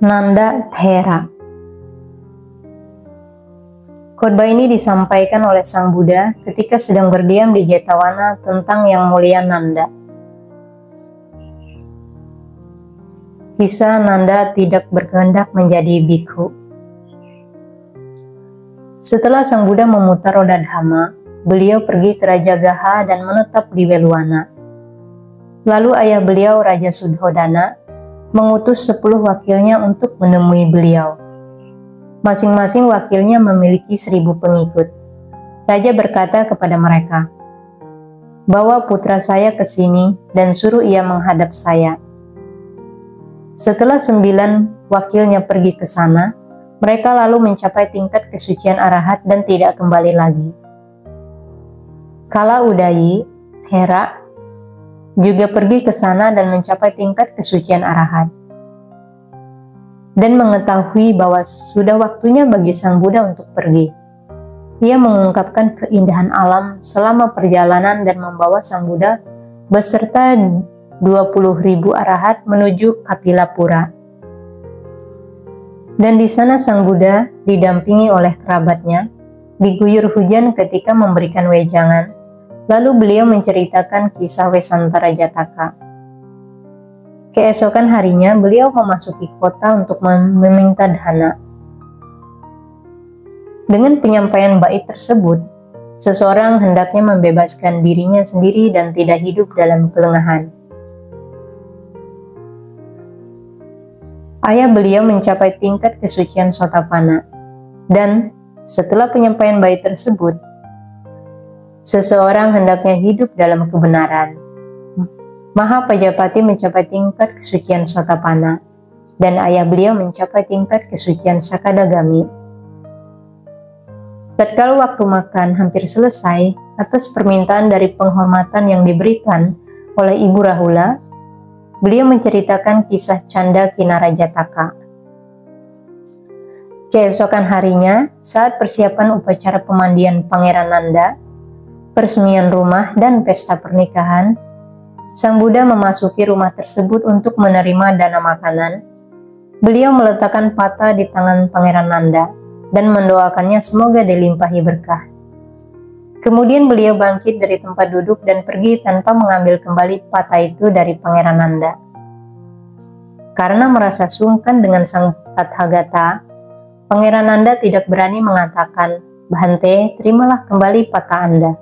Nanda Thera. Khotbah ini disampaikan oleh Sang Buddha ketika sedang berdiam di Jetavana tentang Yang Mulia Nanda. Kisah Nanda tidak berkehendak menjadi bikhu. Setelah Sang Buddha memutar roda dhamma, beliau pergi ke Raja Gaha dan menetap di Weluwana. Lalu ayah beliau, Raja Sudhodana, mengutus 10 wakilnya untuk menemui beliau. Masing-masing wakilnya memiliki 1000 pengikut. Raja berkata kepada mereka, "Bawa putra saya ke sini dan suruh ia menghadap saya." Setelah 9 wakilnya pergi ke sana, mereka lalu mencapai tingkat kesucian arahat dan tidak kembali lagi. Kala Udayi, Thera juga pergi ke sana dan mencapai tingkat kesucian arahat. Dan mengetahui bahwa sudah waktunya bagi Sang Buddha untuk pergi. Ia mengungkapkan keindahan alam selama perjalanan dan membawa Sang Buddha beserta 20.000 arahat menuju Kapilapura. Dan di sana Sang Buddha didampingi oleh kerabatnya, diguyur hujan ketika memberikan wejangan. Lalu beliau menceritakan kisah Vesantara Jataka. Keesokan harinya beliau memasuki kota untuk meminta dana. Dengan penyampaian bait tersebut, seseorang hendaknya membebaskan dirinya sendiri dan tidak hidup dalam kelengahan. Ayah beliau mencapai tingkat kesucian Sotapanna, dan setelah penyampaian bait tersebut, seseorang hendaknya hidup dalam kebenaran. Mahapajapati mencapai tingkat kesucian Sotapanna, dan ayah beliau mencapai tingkat kesucian Sakadagami. Tatkala waktu makan hampir selesai, atas permintaan dari penghormatan yang diberikan oleh Ibu Rahula, beliau menceritakan kisah Canda Kinara Jataka. Keesokan harinya, saat persiapan upacara pemandian Pangeran Nanda, peresmian rumah dan pesta pernikahan, Sang Buddha memasuki rumah tersebut untuk menerima dana makanan. Beliau meletakkan patah di tangan Pangeran Nanda dan mendoakannya semoga dilimpahi berkah. Kemudian beliau bangkit dari tempat duduk dan pergi tanpa mengambil kembali patah itu dari Pangeran Nanda. Karena merasa sungkan dengan Sang Tathagata, Pangeran Nanda tidak berani mengatakan, "Bhante, terimalah kembali patah Anda."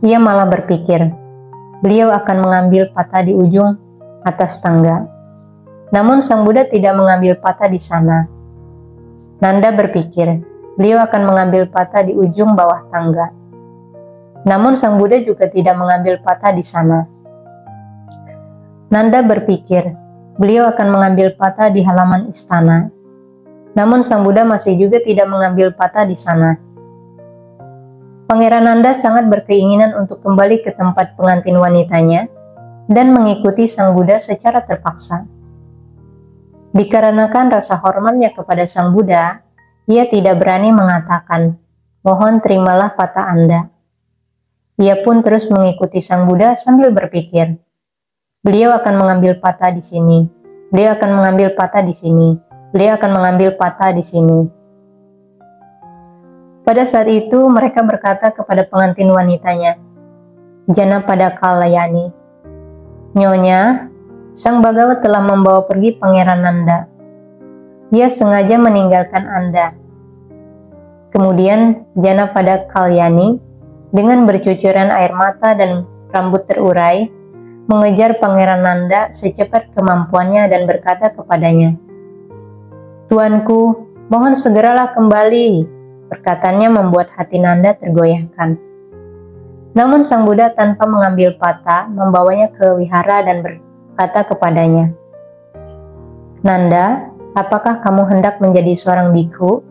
Ia malah berpikir, beliau akan mengambil patah di ujung atas tangga. Namun Sang Buddha tidak mengambil patah di sana. Nanda berpikir, beliau akan mengambil patah di ujung bawah tangga. Namun Sang Buddha juga tidak mengambil patah di sana. Nanda berpikir, beliau akan mengambil patah di halaman istana. Namun Sang Buddha masih juga tidak mengambil patah di sana. Pangeran Nanda sangat berkeinginan untuk kembali ke tempat pengantin wanitanya dan mengikuti Sang Buddha secara terpaksa. Dikarenakan rasa hormatnya kepada Sang Buddha, ia tidak berani mengatakan, "Mohon terimalah patah Anda." Ia pun terus mengikuti Sang Buddha sambil berpikir, beliau akan mengambil patah di sini, beliau akan mengambil patah di sini, beliau akan mengambil patah di sini. Pada saat itu mereka berkata kepada pengantin wanitanya, "Jana-pada Kalayani, Nyonya, Sang Bhagawa telah membawa pergi Pangeran Nanda. Ia sengaja meninggalkan Anda." Kemudian Jana-pada Kalyani dengan bercucuran air mata dan rambut terurai mengejar Pangeran Nanda secepat kemampuannya dan berkata kepadanya, "Tuanku, mohon segeralah kembali." Perkataannya membuat hati Nanda tergoyahkan. Namun Sang Buddha tanpa mengambil patah membawanya ke wihara dan berkata kepadanya, "Nanda, apakah kamu hendak menjadi seorang bikhu?"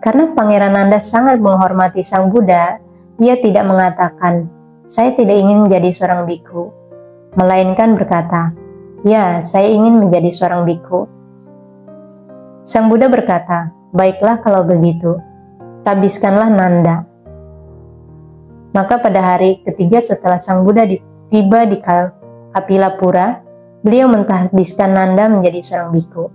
Karena Pangeran Nanda sangat menghormati Sang Buddha, ia tidak mengatakan, "Saya tidak ingin menjadi seorang bikhu," melainkan berkata, "Ya, saya ingin menjadi seorang bikhu." Sang Buddha berkata, "Baiklah kalau begitu, tabiskanlah Nanda." Maka pada hari ketiga setelah Sang Buddha tiba di Kapilapura, beliau mentahbiskan Nanda menjadi seorang biku.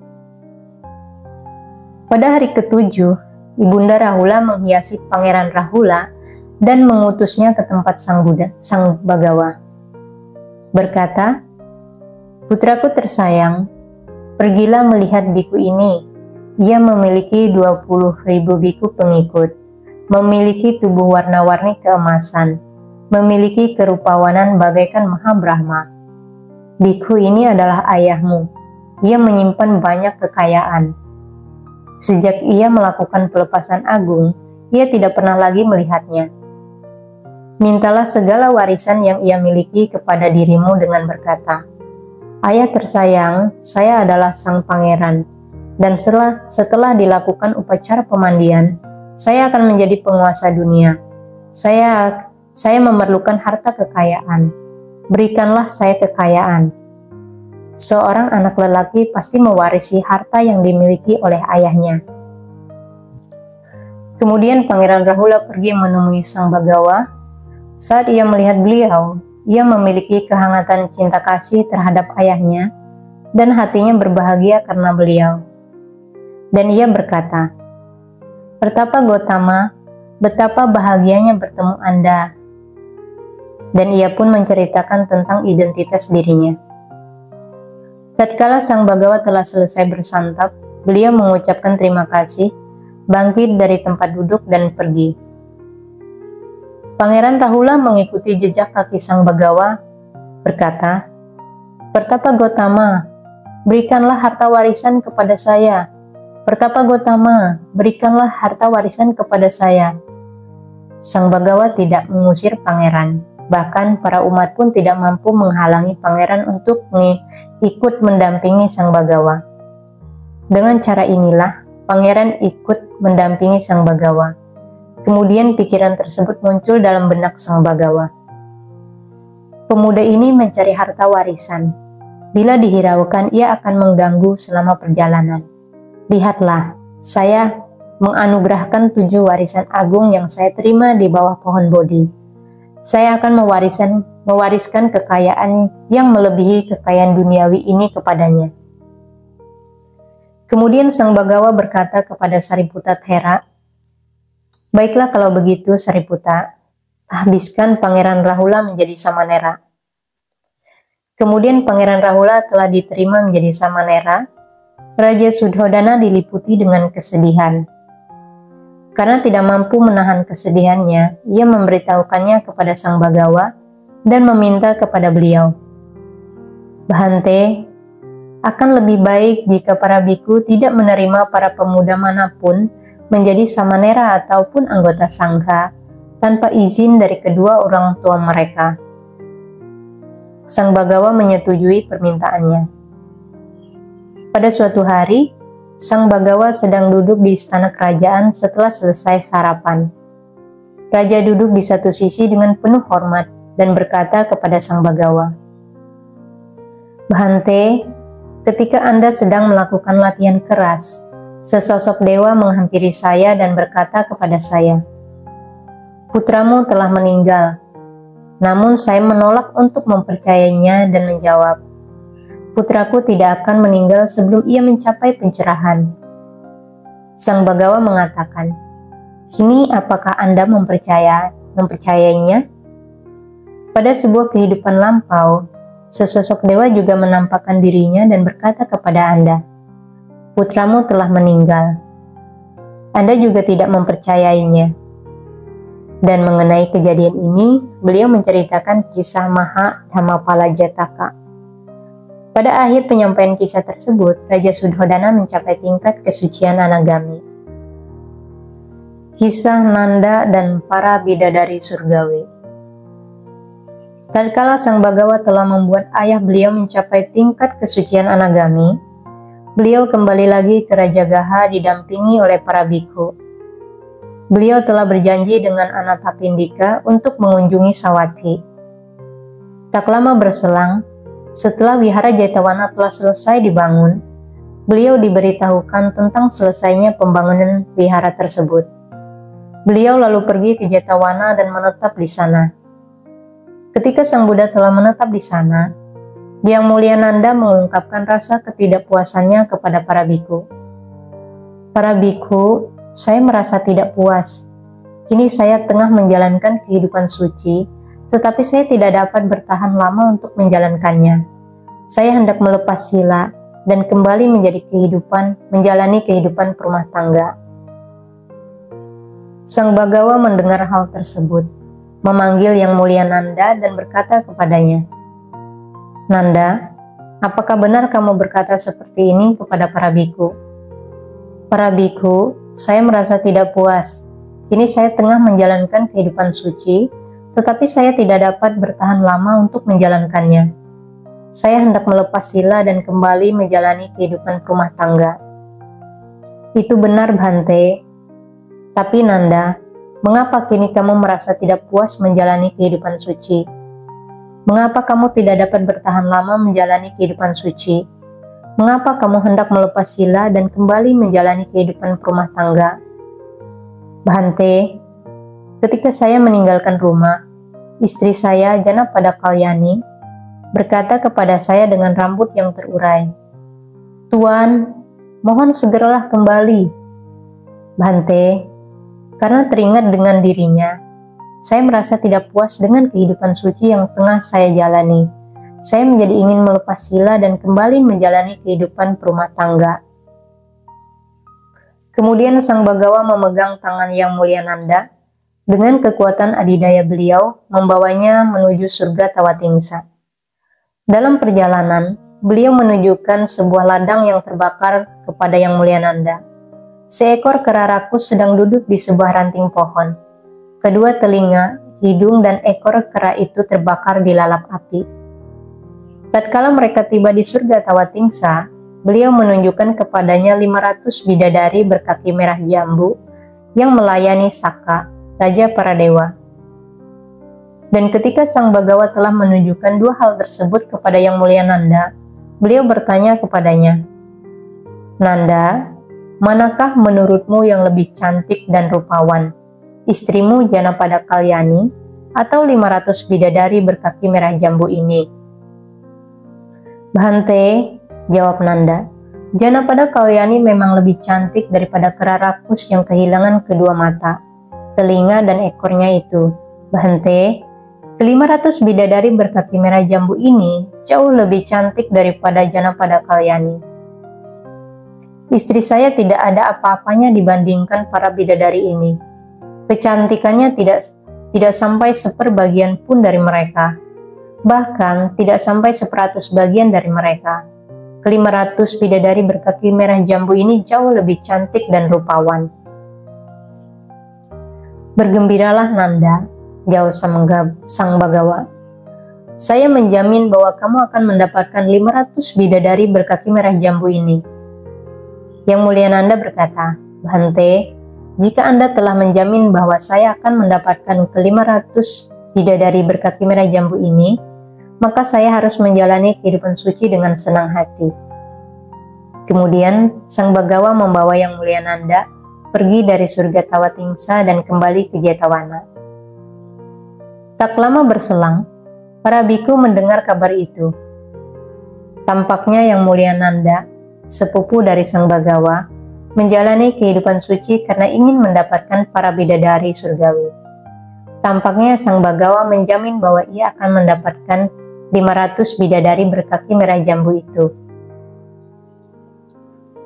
Pada hari ketujuh, Ibunda Rahula menghiasi Pangeran Rahula dan mengutusnya ke tempat Sang Bagawa. Berkata, "Putraku tersayang, pergilah melihat biku ini. Ia memiliki 20.000 biku pengikut, memiliki tubuh warna-warni keemasan, memiliki kerupawanan bagaikan Mahabrahma. Biku ini adalah ayahmu. Ia menyimpan banyak kekayaan. Sejak ia melakukan pelepasan agung, ia tidak pernah lagi melihatnya. Mintalah segala warisan yang ia miliki kepada dirimu dengan berkata, 'Ayah tersayang, saya adalah sang pangeran, dan setelah dilakukan upacara pemandian, saya akan menjadi penguasa dunia. Saya memerlukan harta kekayaan. Berikanlah saya kekayaan.' Seorang anak lelaki pasti mewarisi harta yang dimiliki oleh ayahnya." Kemudian Pangeran Rahula pergi menemui Sang Bagawa. Saat ia melihat beliau, ia memiliki kehangatan cinta kasih terhadap ayahnya, dan hatinya berbahagia karena beliau. Dan ia berkata, "Pertapa Gotama, betapa bahagianya bertemu Anda." Dan ia pun menceritakan tentang identitas dirinya. Tatkala Sang Bagawa telah selesai bersantap, beliau mengucapkan terima kasih, bangkit dari tempat duduk dan pergi. Pangeran Rahula mengikuti jejak kaki Sang Bagawa, berkata, "Pertapa Gotama, berikanlah harta warisan kepada saya. Pertapa Gotama, berikanlah harta warisan kepada saya." Sang Bagawa tidak mengusir pangeran, bahkan para umat pun tidak mampu menghalangi pangeran untuk ikut mendampingi Sang Bagawa. Dengan cara inilah, pangeran ikut mendampingi Sang Bagawa. Kemudian pikiran tersebut muncul dalam benak Sang Bagawa. Pemuda ini mencari harta warisan. Bila dihiraukan, ia akan mengganggu selama perjalanan. Lihatlah, saya menganugerahkan 7 warisan agung yang saya terima di bawah pohon Bodhi. Saya akan mewariskan kekayaan yang melebihi kekayaan duniawi ini kepadanya. Kemudian Sang Bagawa berkata kepada Sariputa Thera, "Baiklah kalau begitu Sariputa, habiskan Pangeran Rahula menjadi Samanera." Kemudian Pangeran Rahula telah diterima menjadi Samanera. Raja Sudhodana diliputi dengan kesedihan. Karena tidak mampu menahan kesedihannya, ia memberitahukannya kepada Sang Bagawa dan meminta kepada beliau, "Bhante, akan lebih baik jika para biku tidak menerima para pemuda manapun menjadi samanera ataupun anggota sangha tanpa izin dari kedua orang tua mereka." Sang Bagawa menyetujui permintaannya. Pada suatu hari, Sang Bagawa sedang duduk di istana kerajaan setelah selesai sarapan. Raja duduk di satu sisi dengan penuh hormat dan berkata kepada Sang Bagawa, "Bhante, ketika Anda sedang melakukan latihan keras, sesosok dewa menghampiri saya dan berkata kepada saya, 'Putramu telah meninggal.' Namun saya menolak untuk mempercayainya dan menjawab, 'Putraku tidak akan meninggal sebelum ia mencapai pencerahan.' Sang Bagawa mengatakan, 'Kini apakah Anda mempercayainya?' Pada sebuah kehidupan lampau, sesosok dewa juga menampakkan dirinya dan berkata kepada Anda, 'Putramu telah meninggal.' Anda juga tidak mempercayainya." Dan mengenai kejadian ini, beliau menceritakan kisah Maha Dhammapala Jataka. Pada akhir penyampaian kisah tersebut, Raja Sudhodana mencapai tingkat kesucian anagami. Kisah Nanda dan para bidadari surgawi. Tatkala Sang Bagawa telah membuat ayah beliau mencapai tingkat kesucian anagami, beliau kembali lagi ke Raja Gaha didampingi oleh para biku. Beliau telah berjanji dengan Anathapindika untuk mengunjungi Sawathi. Tak lama berselang, setelah wihara Jetavana telah selesai dibangun, beliau diberitahukan tentang selesainya pembangunan wihara tersebut. Beliau lalu pergi ke Jetavana dan menetap di sana. Ketika Sang Buddha telah menetap di sana, Yang Mulia Nanda mengungkapkan rasa ketidakpuasannya kepada para biku. Para biku, saya merasa tidak puas. Kini saya tengah menjalankan kehidupan suci, tetapi saya tidak dapat bertahan lama untuk menjalankannya. Saya hendak melepas sila dan kembali menjalani kehidupan rumah tangga. Sang Bagawa mendengar hal tersebut, memanggil Yang Mulia Nanda dan berkata kepadanya, "Nanda, apakah benar kamu berkata seperti ini kepada para biku?" "Para biku, saya merasa tidak puas. Kini saya tengah menjalankan kehidupan suci, tetapi saya tidak dapat bertahan lama untuk menjalankannya. Saya hendak melepas sila dan kembali menjalani kehidupan rumah tangga." "Itu benar, Bhante. Tapi Nanda, mengapa kini kamu merasa tidak puas menjalani kehidupan suci? Mengapa kamu tidak dapat bertahan lama menjalani kehidupan suci? Mengapa kamu hendak melepas sila dan kembali menjalani kehidupan rumah tangga?" "Bhante, ketika saya meninggalkan rumah, istri saya, Jana Pada Kalyani, berkata kepada saya dengan rambut yang terurai, 'Tuan, mohon segeralah kembali.' Bhante, karena teringat dengan dirinya, saya merasa tidak puas dengan kehidupan suci yang tengah saya jalani. Saya menjadi ingin melepas sila dan kembali menjalani kehidupan rumah tangga." Kemudian Sang Bagawa memegang tangan Yang Mulia Nanda, dengan kekuatan adidaya beliau membawanya menuju surga Tawatingsa. Dalam perjalanan, beliau menunjukkan sebuah ladang yang terbakar kepada Yang Mulia Nanda. Seekor kera rakus sedang duduk di sebuah ranting pohon. Kedua telinga, hidung, dan ekor kera itu terbakar di lalap api. Tatkala mereka tiba di surga Tawatingsa, beliau menunjukkan kepadanya 500 bidadari berkaki merah jambu yang melayani Saka, Raja para Dewa. Dan ketika Sang Bagawa telah menunjukkan dua hal tersebut kepada Yang Mulia Nanda, beliau bertanya kepadanya, "Nanda, manakah menurutmu yang lebih cantik dan rupawan, istrimu Jana Pada Kalyani atau 500 bidadari berkaki merah jambu ini?" "Bhante," jawab Nanda, "Jana Pada Kalyani memang lebih cantik daripada kera rakus yang kehilangan kedua mata, telinga, dan ekornya itu. Bhante, ke-500 bidadari berkaki merah jambu ini jauh lebih cantik daripada Jana Pada Kalyani. Istri saya tidak ada apa-apanya dibandingkan para bidadari ini. Kecantikannya tidak sampai seperbagian pun dari mereka. Bahkan tidak sampai 100 bagian dari mereka. Ke-500 bidadari berkaki merah jambu ini jauh lebih cantik dan rupawan." "Bergembiralah Nanda," jawab Sang Bagawa. "Saya menjamin bahwa kamu akan mendapatkan 500 bidadari berkaki merah jambu ini." Yang Mulia Nanda berkata, "Bhante, jika Anda telah menjamin bahwa saya akan mendapatkan ke-500 bidadari berkaki merah jambu ini, maka saya harus menjalani kehidupan suci dengan senang hati." Kemudian Sang Bagawa membawa Yang Mulia Nanda pergi dari surga Tawatingsa dan kembali ke Jetawana. Tak lama berselang, para biku mendengar kabar itu. Tampaknya Yang Mulia Nanda, sepupu dari Sang Bagawa, menjalani kehidupan suci karena ingin mendapatkan para bidadari surgawi. Tampaknya Sang Bagawa menjamin bahwa ia akan mendapatkan 500 bidadari berkaki merah jambu itu.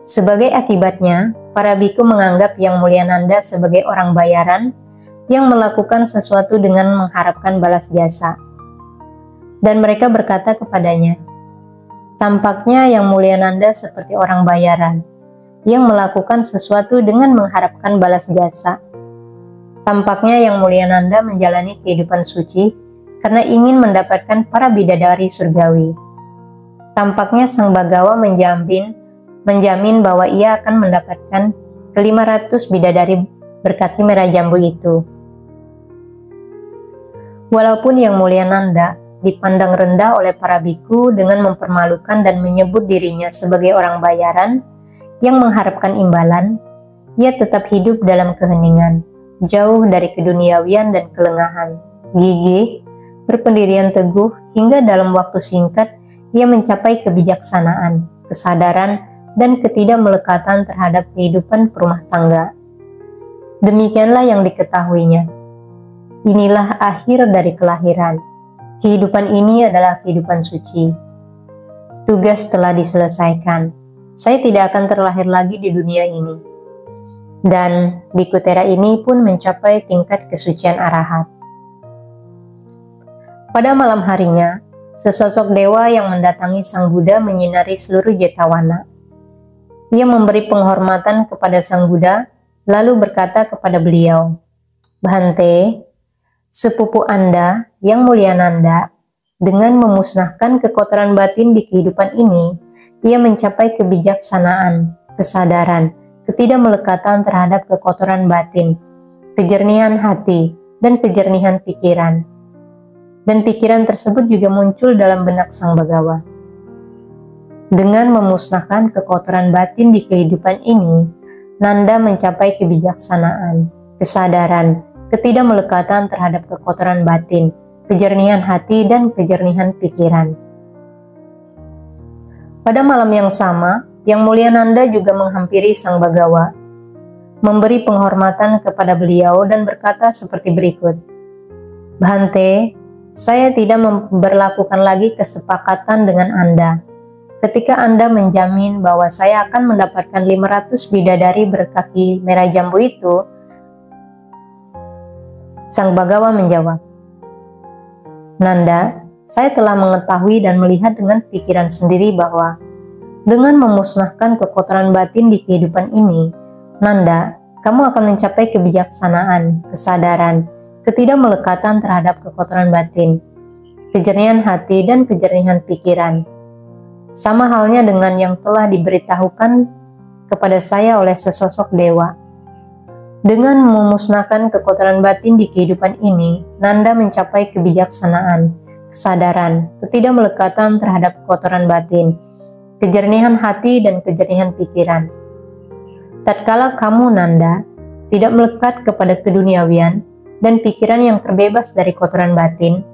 Sebagai akibatnya, para biku menganggap Yang Mulia Nanda sebagai orang bayaran yang melakukan sesuatu dengan mengharapkan balas jasa. Dan mereka berkata kepadanya, "Tampaknya Yang Mulia Nanda seperti orang bayaran yang melakukan sesuatu dengan mengharapkan balas jasa. Tampaknya Yang Mulia Nanda menjalani kehidupan suci karena ingin mendapatkan para bidadari surgawi. Tampaknya Sang Bagawa menjamin bahwa ia akan mendapatkan ke-500 bidadari berkaki merah jambu itu." Walaupun Yang Mulia Nanda dipandang rendah oleh para biku dengan mempermalukan dan menyebut dirinya sebagai orang bayaran yang mengharapkan imbalan, ia tetap hidup dalam keheningan, jauh dari keduniawian dan kelengahan, gigih, berpendirian teguh, hingga dalam waktu singkat ia mencapai kebijaksanaan, kesadaran, dan ketidakmelekatan terhadap kehidupan rumah tangga. Demikianlah yang diketahuinya. Inilah akhir dari kelahiran. Kehidupan ini adalah kehidupan suci. Tugas telah diselesaikan. Saya tidak akan terlahir lagi di dunia ini. Dan Biku Tera ini pun mencapai tingkat kesucian arahat. Pada malam harinya, sesosok dewa yang mendatangi Sang Buddha menyinari seluruh Jetavana. Ia memberi penghormatan kepada Sang Buddha, lalu berkata kepada beliau, "Bhante, sepupu Anda yang mulia Nanda, dengan memusnahkan kekotoran batin di kehidupan ini, ia mencapai kebijaksanaan, kesadaran, ketidakmelekatan terhadap kekotoran batin, kejernihan hati, dan kejernihan pikiran." Dan pikiran tersebut juga muncul dalam benak Sang Bagawa. Dengan memusnahkan kekotoran batin di kehidupan ini, Nanda mencapai kebijaksanaan, kesadaran, ketidakmelekatan terhadap kekotoran batin, kejernihan hati, dan kejernihan pikiran. Pada malam yang sama, Yang Mulia Nanda juga menghampiri Sang Bagawa, memberi penghormatan kepada beliau dan berkata seperti berikut, "Bhante, saya tidak memberlakukan lagi kesepakatan dengan Anda. Ketika Anda menjamin bahwa saya akan mendapatkan 500 bidadari berkaki merah jambu itu." Sang Bagawa menjawab, "Nanda, saya telah mengetahui dan melihat dengan pikiran sendiri bahwa dengan memusnahkan kekotoran batin di kehidupan ini, Nanda, kamu akan mencapai kebijaksanaan, kesadaran, ketidakmelekatan terhadap kekotoran batin, kejernihan hati, dan kejernihan pikiran. Sama halnya dengan yang telah diberitahukan kepada saya oleh sesosok dewa. Dengan memusnahkan kekotoran batin di kehidupan ini, Nanda mencapai kebijaksanaan, kesadaran, ketidakmelekatan terhadap kekotoran batin, kejernihan hati, dan kejernihan pikiran. Tatkala kamu, Nanda, tidak melekat kepada keduniawian dan pikiran yang terbebas dari kotoran batin,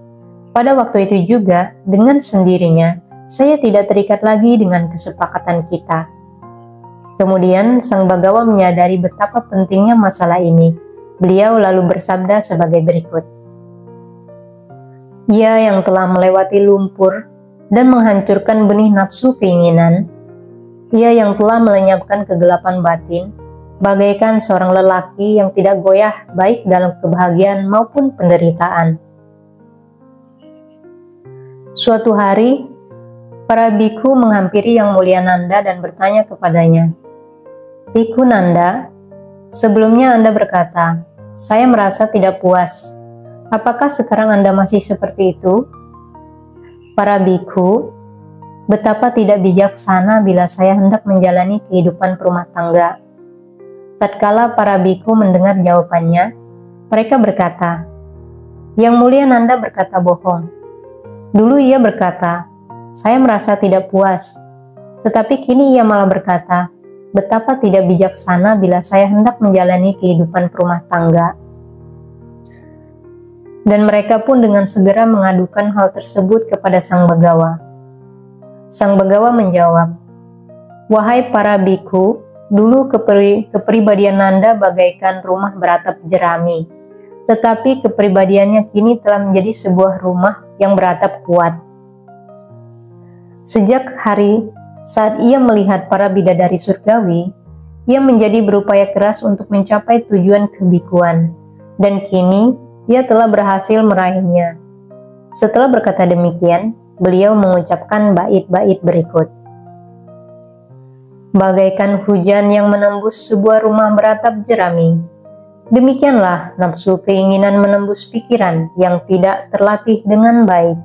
pada waktu itu juga, dengan sendirinya, saya tidak terikat lagi dengan kesepakatan kita." Kemudian Sang Bagawa menyadari betapa pentingnya masalah ini. Beliau lalu bersabda sebagai berikut, "Ia yang telah melewati lumpur dan menghancurkan benih nafsu keinginan, ia yang telah melenyapkan kegelapan batin, bagaikan seorang lelaki yang tidak goyah baik dalam kebahagiaan maupun penderitaan." Suatu hari, para biku menghampiri Yang Mulia Nanda dan bertanya kepadanya, "Biku Nanda, sebelumnya Anda berkata, saya merasa tidak puas. Apakah sekarang Anda masih seperti itu?" Para biku, betapa tidak bijaksana bila saya hendak menjalani kehidupan rumah tangga. Tatkala para biku mendengar jawabannya, mereka berkata, "Yang Mulia Nanda berkata bohong. Dulu ia berkata, saya merasa tidak puas, tetapi kini ia malah berkata, betapa tidak bijaksana bila saya hendak menjalani kehidupan rumah tangga." Dan mereka pun dengan segera mengadukan hal tersebut kepada Sang Bagawa. Sang Bagawa menjawab, "Wahai para biku, dulu kepribadian Nanda bagaikan rumah beratap jerami, tetapi kepribadiannya kini telah menjadi sebuah rumah yang beratap kuat. Sejak hari saat ia melihat para bidadari surgawi, ia menjadi berupaya keras untuk mencapai tujuan kebikuan, dan kini ia telah berhasil meraihnya." Setelah berkata demikian, beliau mengucapkan bait-bait berikut. "Bagaikan hujan yang menembus sebuah rumah beratap jerami, demikianlah nafsu keinginan menembus pikiran yang tidak terlatih dengan baik.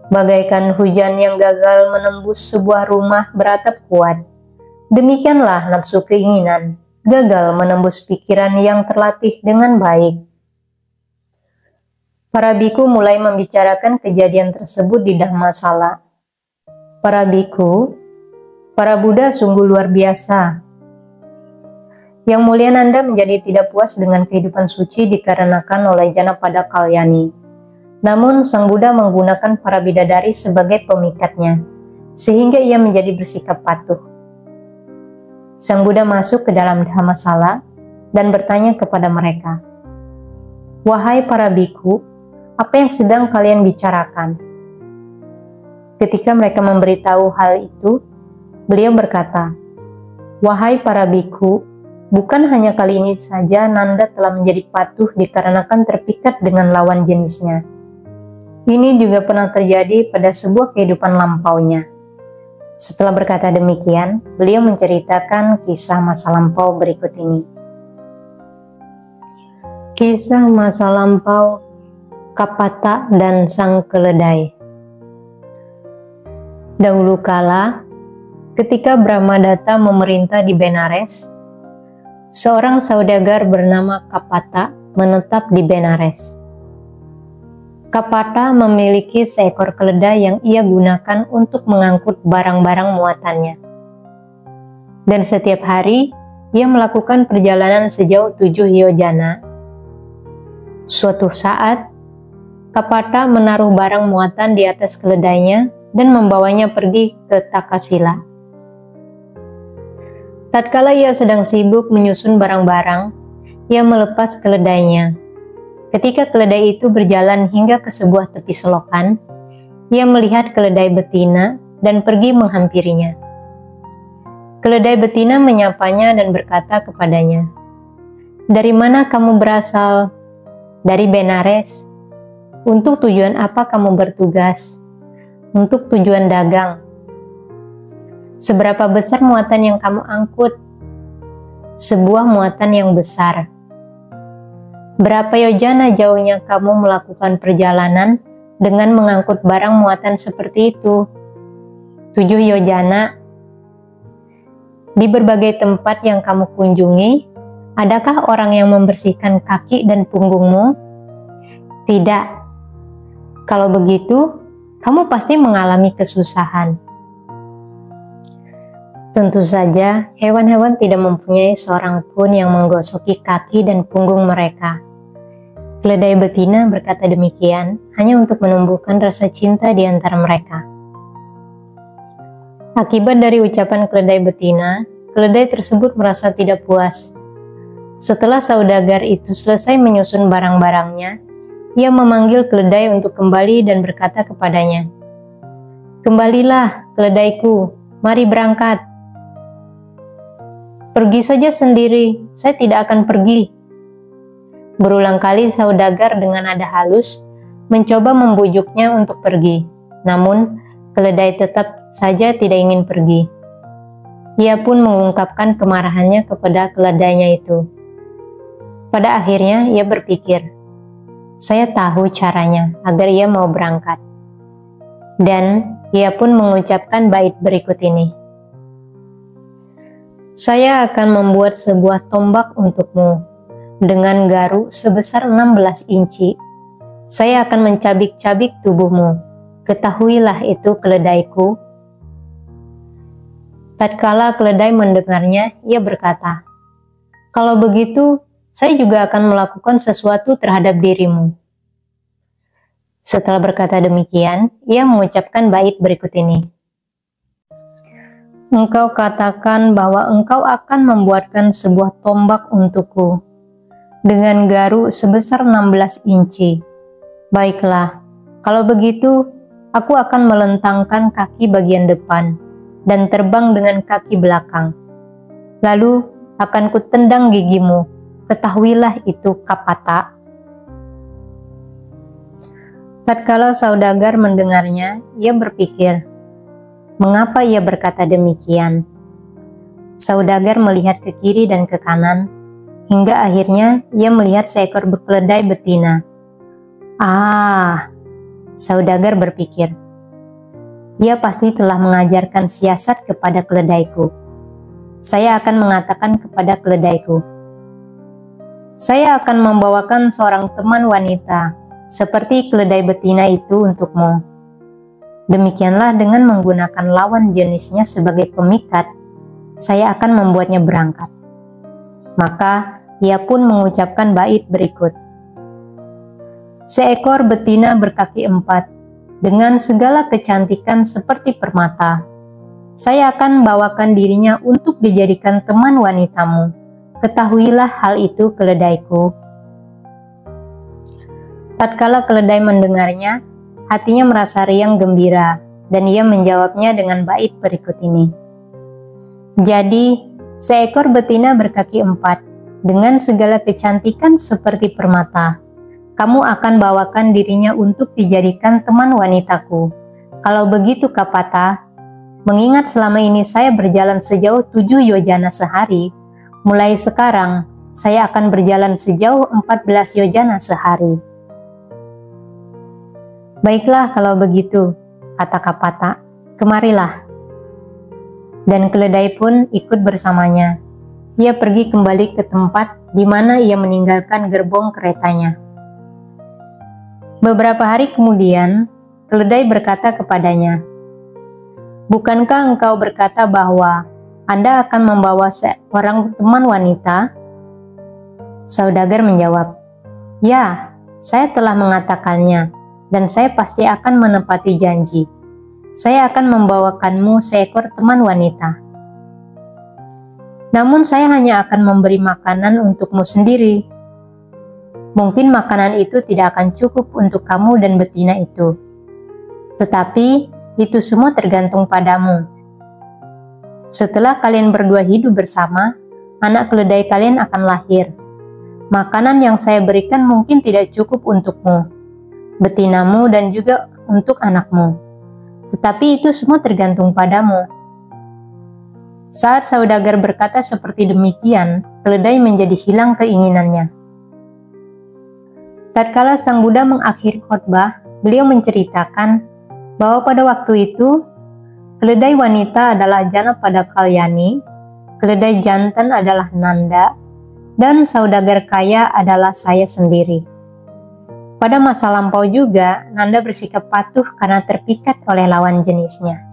Bagaikan hujan yang gagal menembus sebuah rumah beratap kuat, demikianlah nafsu keinginan gagal menembus pikiran yang terlatih dengan baik." Para biku mulai membicarakan kejadian tersebut di Dhammasala. "Para biku, para Buddha sungguh luar biasa. Yang Mulia Nanda menjadi tidak puas dengan kehidupan suci dikarenakan oleh Janapada Kalyani. Namun sang Buddha menggunakan para bidadari sebagai pemikatnya, sehingga ia menjadi bersikap patuh. Sang Buddha masuk ke dalam Dhammasala dan bertanya kepada mereka, "Wahai para biku, apa yang sedang kalian bicarakan?" Ketika mereka memberitahu hal itu, beliau berkata, "Wahai para biku, bukan hanya kali ini saja Nanda telah menjadi patuh dikarenakan terpikat dengan lawan jenisnya. Ini juga pernah terjadi pada sebuah kehidupan lampaunya." Setelah berkata demikian, beliau menceritakan kisah masa lampau berikut ini. Kisah masa lampau Kapata dan sang keledai. Dahulu kala, ketika Brahmadatta memerintah di Benares, seorang saudagar bernama Kapata menetap di Benares. Kapata memiliki seekor keledai yang ia gunakan untuk mengangkut barang-barang muatannya. Dan setiap hari, ia melakukan perjalanan sejauh 7 yojana. Suatu saat, Kapata menaruh barang muatan di atas keledainya dan membawanya pergi ke Takasila. Tatkala ia sedang sibuk menyusun barang-barang, ia melepas keledainya. Ketika keledai itu berjalan hingga ke sebuah tepi selokan, ia melihat keledai betina dan pergi menghampirinya. Keledai betina menyapanya dan berkata kepadanya, "Dari mana kamu berasal?" "Dari Benares." "Untuk tujuan apa kamu bertugas?" "Untuk tujuan dagang." "Seberapa besar muatan yang kamu angkut?" "Sebuah muatan yang besar." "Berapa yojana jauhnya kamu melakukan perjalanan dengan mengangkut barang muatan seperti itu?" 7 yojana. "Di berbagai tempat yang kamu kunjungi, adakah orang yang membersihkan kaki dan punggungmu?" "Tidak." "Kalau begitu, kamu pasti mengalami kesusahan." Tentu saja, hewan-hewan tidak mempunyai seorang pun yang menggosoki kaki dan punggung mereka. Keledai betina berkata demikian hanya untuk menumbuhkan rasa cinta di antara mereka. Akibat dari ucapan keledai betina, keledai tersebut merasa tidak puas. Setelah saudagar itu selesai menyusun barang-barangnya, ia memanggil keledai untuk kembali dan berkata kepadanya, "Kembalilah, keledaiku, mari berangkat." "Pergi saja sendiri, saya tidak akan pergi." Berulang kali saudagar dengan nada halus mencoba membujuknya untuk pergi, namun keledai tetap saja tidak ingin pergi. Ia pun mengungkapkan kemarahannya kepada keledainya itu. Pada akhirnya ia berpikir, "Saya tahu caranya agar ia mau berangkat." Dan ia pun mengucapkan bait berikut ini. "Saya akan membuat sebuah tombak untukmu. Dengan garu sebesar 16 inci, saya akan mencabik-cabik tubuhmu. Ketahuilah itu, keledaiku." Tatkala keledai mendengarnya, ia berkata, "Kalau begitu, saya juga akan melakukan sesuatu terhadap dirimu." Setelah berkata demikian, ia mengucapkan bait berikut ini. "Engkau katakan bahwa engkau akan membuatkan sebuah tombak untukku dengan garu sebesar 16 inci. Baiklah, kalau begitu, aku akan melentangkan kaki bagian depan dan terbang dengan kaki belakang. Lalu akan kutendang gigimu. Ketahuilah itu, Kapata." Tatkala saudagar mendengarnya, ia berpikir, mengapa ia berkata demikian? Saudagar melihat ke kiri dan ke kanan, hingga akhirnya ia melihat seekor keledai betina. "Ah," saudagar berpikir, "ia pasti telah mengajarkan siasat kepada keledaiku. Saya akan mengatakan kepada keledaiku, saya akan membawakan seorang teman wanita seperti keledai betina itu untukmu." Demikianlah dengan menggunakan lawan jenisnya sebagai pemikat, saya akan membuatnya berangkat. Maka ia pun mengucapkan bait berikut. Seekor betina berkaki 4, dengan segala kecantikan seperti permata. Saya akan bawakan dirinya untuk dijadikan teman wanitamu. Ketahuilah hal itu, keledaiku. Tatkala keledai mendengarnya, hatinya merasa riang gembira, dan ia menjawabnya dengan bait berikut ini. Jadi, seekor betina berkaki 4, dengan segala kecantikan seperti permata. Kamu akan bawakan dirinya untuk dijadikan teman wanitaku. Kalau begitu, Kapata, mengingat selama ini saya berjalan sejauh 7 yojana sehari, mulai sekarang saya akan berjalan sejauh 14 yojana sehari. Baiklah kalau begitu, kata Kapata, kemarilah. Dan keledai pun ikut bersamanya. Ia pergi kembali ke tempat di mana ia meninggalkan gerbong keretanya. Beberapa hari kemudian, keledai berkata kepadanya, "Bukankah engkau berkata bahwa Anda akan membawa seorang teman wanita?" Saudagar menjawab, "Ya, saya telah mengatakannya, dan saya pasti akan menepati janji. Saya akan membawakanmu seekor teman wanita. Namun saya hanya akan memberi makanan untukmu sendiri. Mungkin makanan itu tidak akan cukup untuk kamu dan betina itu. Tetapi itu semua tergantung padamu. Setelah kalian berdua hidup bersama, anak keledai kalian akan lahir. Makanan yang saya berikan mungkin tidak cukup untukmu, betinamu, dan juga untuk anakmu. Tetapi itu semua tergantung padamu." Saat saudagar berkata seperti demikian, keledai menjadi hilang keinginannya. Tatkala Sang Buddha mengakhiri khotbah, beliau menceritakan bahwa pada waktu itu, keledai wanita adalah Janapada Kalyani, keledai jantan adalah Nanda, dan saudagar kaya adalah saya sendiri. Pada masa lampau juga, Nanda bersikap patuh karena terpikat oleh lawan jenisnya.